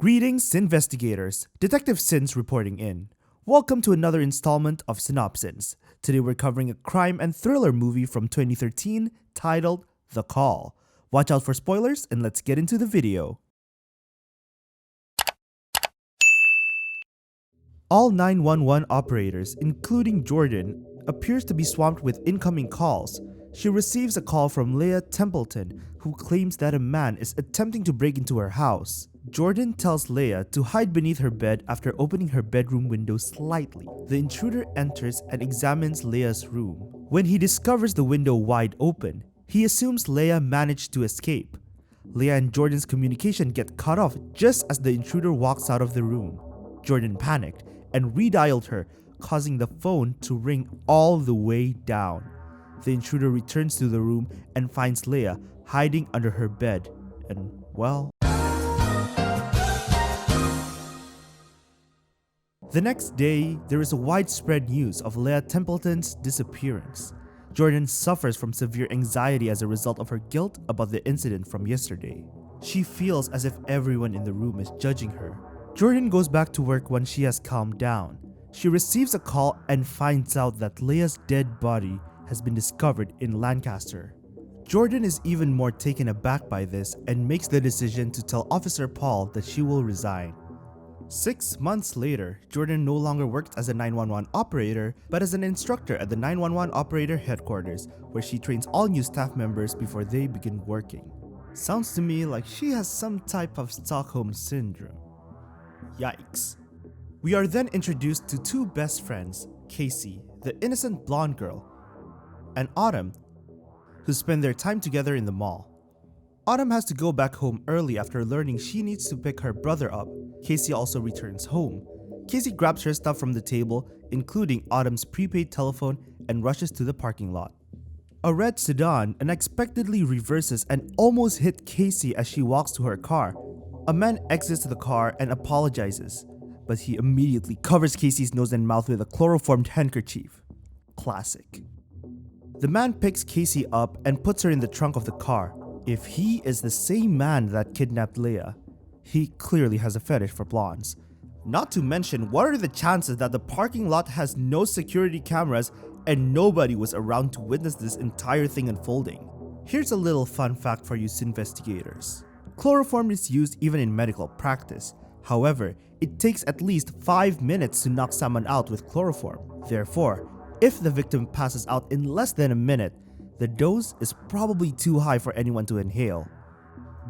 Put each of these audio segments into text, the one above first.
Greetings, investigators. Detective Sins reporting in. Welcome to another installment of Synopsins. Today we're covering a crime and thriller movie from 2013 titled The Call. Watch out for spoilers and let's get into the video. All 911 operators, including Jordan, appears to be swamped with incoming calls. She receives a call from Leah Templeton, who claims that a man is attempting to break into her house. Jordan tells Leah to hide beneath her bed after opening her bedroom window slightly. The intruder enters and examines Leah's room. When he discovers the window wide open, he assumes Leah managed to escape. Leah and Jordan's communication get cut off just as the intruder walks out of the room. Jordan panicked and redialed her, causing the phone to ring all the way down. The intruder returns to the room and finds Leah hiding under her bed, and well... The next day, there is a widespread news of Leah Templeton's disappearance. Jordan suffers from severe anxiety as a result of her guilt about the incident from yesterday. She feels as if everyone in the room is judging her. Jordan goes back to work when she has calmed down. She receives a call and finds out that Leah's dead body has been discovered in Lancaster. Jordan is even more taken aback by this and makes the decision to tell Officer Paul that she will resign. 6 months later, Jordan no longer works as a 911 operator, but as an instructor at the 911 operator headquarters, where she trains all new staff members before they begin working. Sounds to me like she has some type of Stockholm syndrome. Yikes. We are then introduced to two best friends, Casey, the innocent blonde girl, and Autumn, who spend their time together in the mall. Autumn has to go back home early after learning she needs to pick her brother up. Casey also returns home. Casey grabs her stuff from the table, including Autumn's prepaid telephone, and rushes to the parking lot. A red sedan unexpectedly reverses and almost hits Casey as she walks to her car. A man exits the car and apologizes, but he immediately covers Casey's nose and mouth with a chloroformed handkerchief. Classic. The man picks Casey up and puts her in the trunk of the car. If he is the same man that kidnapped Leah, he clearly has a fetish for blondes. Not to mention, what are the chances that the parking lot has no security cameras and nobody was around to witness this entire thing unfolding? Here's a little fun fact for you investigators. Chloroform is used even in medical practice. However, it takes at least 5 minutes to knock someone out with chloroform. Therefore, if the victim passes out in less than a minute, the dose is probably too high for anyone to inhale.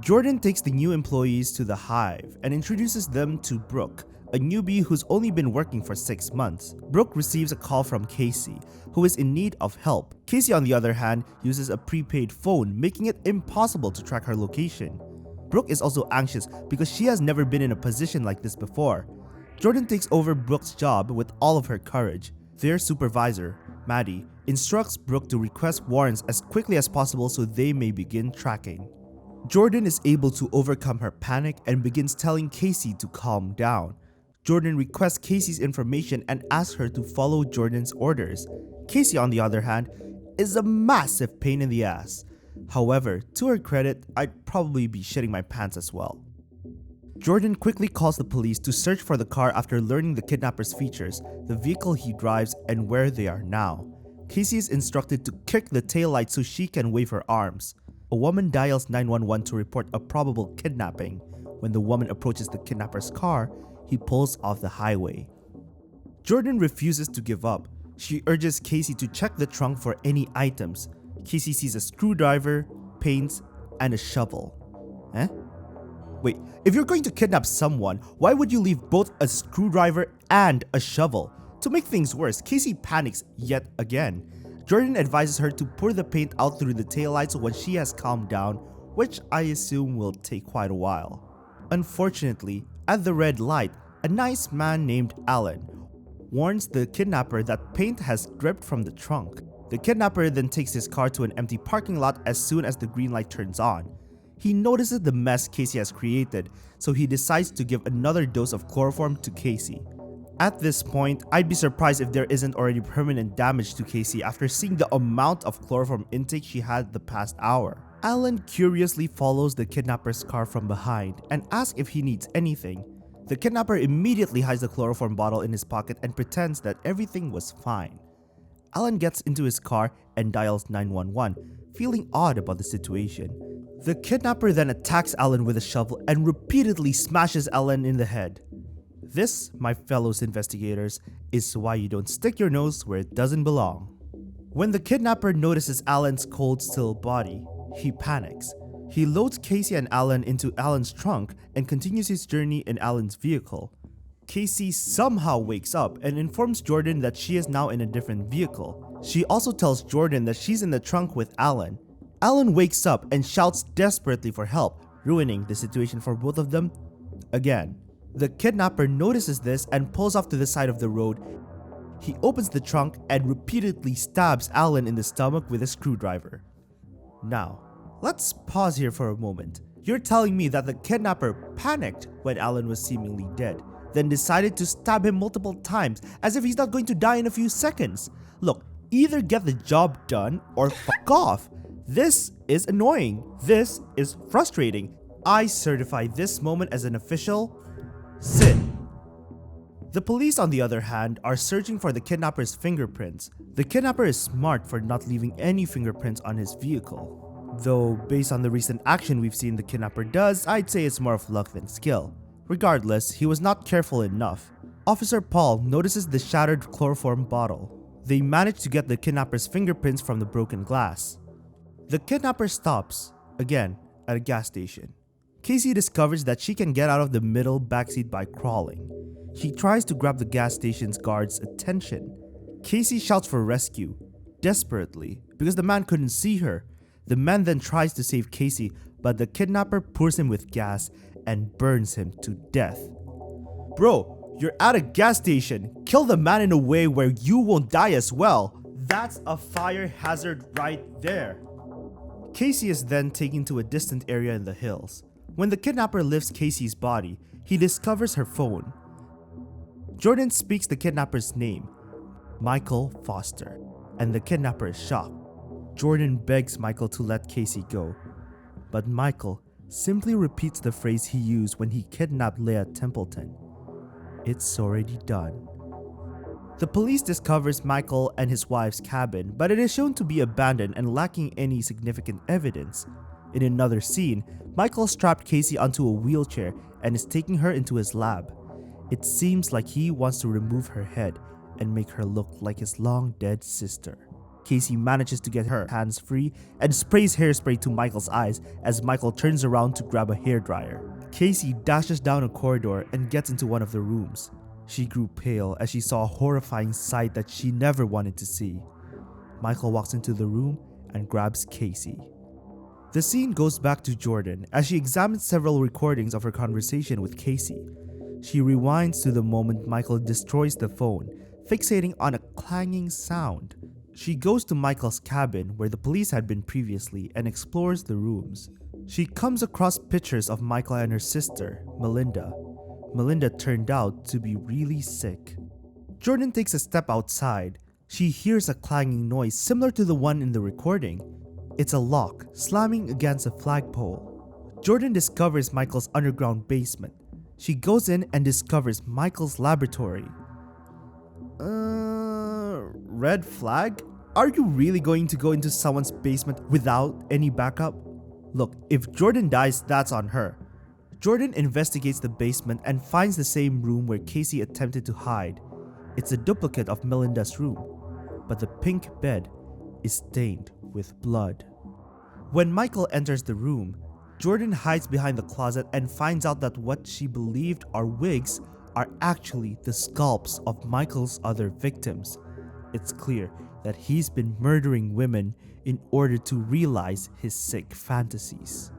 Jordan takes the new employees to the hive and introduces them to Brooke, a newbie who's only been working for 6 months. Brooke receives a call from Casey, who is in need of help. Casey, on the other hand, uses a prepaid phone, making it impossible to track her location. Brooke is also anxious because she has never been in a position like this before. Jordan takes over Brooke's job with all of her courage. Their supervisor, Maddie, instructs Brooke to request warrants as quickly as possible so they may begin tracking. Jordan is able to overcome her panic and begins telling Casey to calm down. Jordan requests Casey's information and asks her to follow Jordan's orders. Casey, on the other hand, is a massive pain in the ass. However, to her credit, I'd probably be shitting my pants as well. Jordan quickly calls the police to search for the car after learning the kidnapper's features, the vehicle he drives, and where they are now. Casey is instructed to kick the taillight so she can wave her arms. A woman dials 911 to report a probable kidnapping. When the woman approaches the kidnapper's car, he pulls off the highway. Jordan refuses to give up. She urges Casey to check the trunk for any items. Casey sees a screwdriver, paints, and a shovel. Wait, if you're going to kidnap someone, why would you leave both a screwdriver and a shovel? To make things worse, Casey panics yet again. Jordan advises her to pour the paint out through the taillights when she has calmed down, which I assume will take quite a while. Unfortunately, at the red light, a nice man named Alan warns the kidnapper that paint has dripped from the trunk. The kidnapper then takes his car to an empty parking lot as soon as the green light turns on. He notices the mess Casey has created, so he decides to give another dose of chloroform to Casey. At this point, I'd be surprised if there isn't already permanent damage to Casey after seeing the amount of chloroform intake she had the past hour. Alan curiously follows the kidnapper's car from behind and asks if he needs anything. The kidnapper immediately hides the chloroform bottle in his pocket and pretends that everything was fine. Alan gets into his car and dials 911, feeling odd about the situation. The kidnapper then attacks Alan with a shovel and repeatedly smashes Alan in the head. This, my fellows investigators, is why you don't stick your nose where it doesn't belong. When the kidnapper notices Alan's cold, still body, he panics. He loads Casey and Alan into Alan's trunk and continues his journey in Alan's vehicle. Casey somehow wakes up and informs Jordan that she is now in a different vehicle. She also tells Jordan that she's in the trunk with Alan. Alan wakes up and shouts desperately for help, ruining the situation for both of them again. The kidnapper notices this and pulls off to the side of the road. He opens the trunk and repeatedly stabs Alan in the stomach with a screwdriver. Now, let's pause here for a moment. You're telling me that the kidnapper panicked when Alan was seemingly dead, then decided to stab him multiple times as if he's not going to die in a few seconds. Look, either get the job done or fuck off. This is annoying. This is frustrating. I certify this moment as an official sin. The police, on the other hand, are searching for the kidnapper's fingerprints. The kidnapper is smart for not leaving any fingerprints on his vehicle. Though, based on the recent action we've seen the kidnapper does, I'd say it's more of luck than skill. Regardless, he was not careful enough. Officer Paul notices the shattered chloroform bottle. They manage to get the kidnapper's fingerprints from the broken glass. The kidnapper stops, again, at a gas station. Casey discovers that she can get out of the middle backseat by crawling. She tries to grab the gas station's guard's attention. Casey shouts for rescue, desperately, because the man couldn't see her. The man then tries to save Casey, but the kidnapper pours him with gas and burns him to death. Bro, you're at a gas station. Kill the man in a way where you won't die as well. That's a fire hazard right there. Casey is then taken to a distant area in the hills. When the kidnapper lifts Casey's body, he discovers her phone. Jordan speaks the kidnapper's name, Michael Foster, and the kidnapper is shocked. Jordan begs Michael to let Casey go, but Michael simply repeats the phrase he used when he kidnapped Leah Templeton. It's already done. The police discovers Michael and his wife's cabin, but it is shown to be abandoned and lacking any significant evidence. In another scene, Michael strapped Casey onto a wheelchair and is taking her into his lab. It seems like he wants to remove her head and make her look like his long-dead sister. Casey manages to get her hands free and sprays hairspray to Michael's eyes as Michael turns around to grab a hairdryer. Casey dashes down a corridor and gets into one of the rooms. She grew pale as she saw a horrifying sight that she never wanted to see. Michael walks into the room and grabs Casey. The scene goes back to Jordan as she examines several recordings of her conversation with Casey. She rewinds to the moment Michael destroys the phone, fixating on a clanging sound. She goes to Michael's cabin where the police had been previously and explores the rooms. She comes across pictures of Michael and her sister, Melinda. Melinda turned out to be really sick. Jordan takes a step outside. She hears a clanging noise similar to the one in the recording. It's a lock slamming against a flagpole. Jordan discovers Michael's underground basement. She goes in and discovers Michael's laboratory. Red flag? Are you really going to go into someone's basement without any backup? Look, if Jordan dies, that's on her. Jordan investigates the basement and finds the same room where Casey attempted to hide. It's a duplicate of Melinda's room, but the pink bed is stained with blood. When Michael enters the room, Jordan hides behind the closet and finds out that what she believed are wigs are actually the scalps of Michael's other victims. It's clear that he's been murdering women in order to realize his sick fantasies.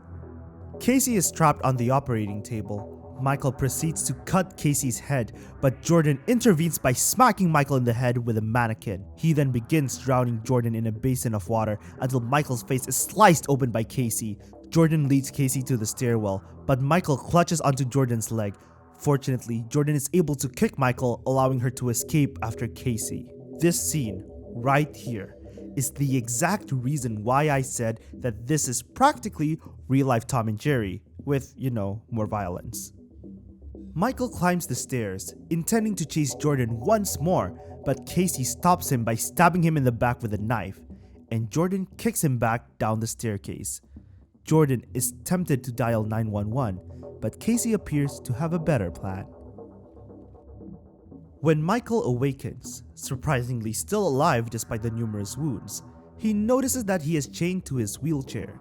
Casey is trapped on the operating table. Michael proceeds to cut Casey's head, but Jordan intervenes by smacking Michael in the head with a mannequin. He then begins drowning Jordan in a basin of water until Michael's face is sliced open by Casey. Jordan leads Casey to the stairwell, but Michael clutches onto Jordan's leg. Fortunately, Jordan is able to kick Michael, allowing her to escape after Casey. This scene, right here, is the exact reason why I said that this is practically real-life Tom and Jerry, with, more violence. Michael climbs the stairs, intending to chase Jordan once more, but Casey stops him by stabbing him in the back with a knife, and Jordan kicks him back down the staircase. Jordan is tempted to dial 911, but Casey appears to have a better plan. When Michael awakens, surprisingly still alive despite the numerous wounds, he notices that he is chained to his wheelchair.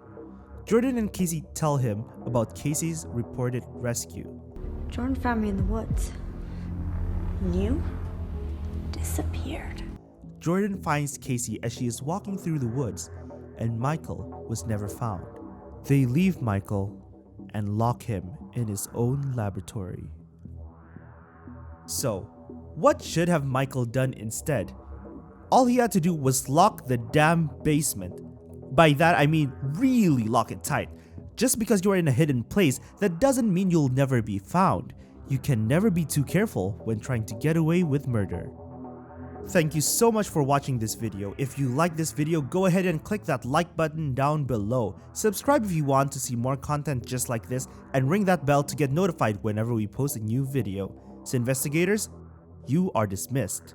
Jordan and Casey tell him about Casey's reported rescue. Jordan found me in the woods. You disappeared. Jordan finds Casey as she is walking through the woods, and Michael was never found. They leave Michael and lock him in his own laboratory. So, what should have Michael done instead? All he had to do was lock the damn basement. By that I mean really lock it tight. Just because you're in a hidden place, that doesn't mean you'll never be found. You can never be too careful when trying to get away with murder. Thank you so much for watching this video. If you like this video, go ahead and click that like button down below. Subscribe if you want to see more content just like this, and ring that bell to get notified whenever we post a new video. So investigators, you are dismissed.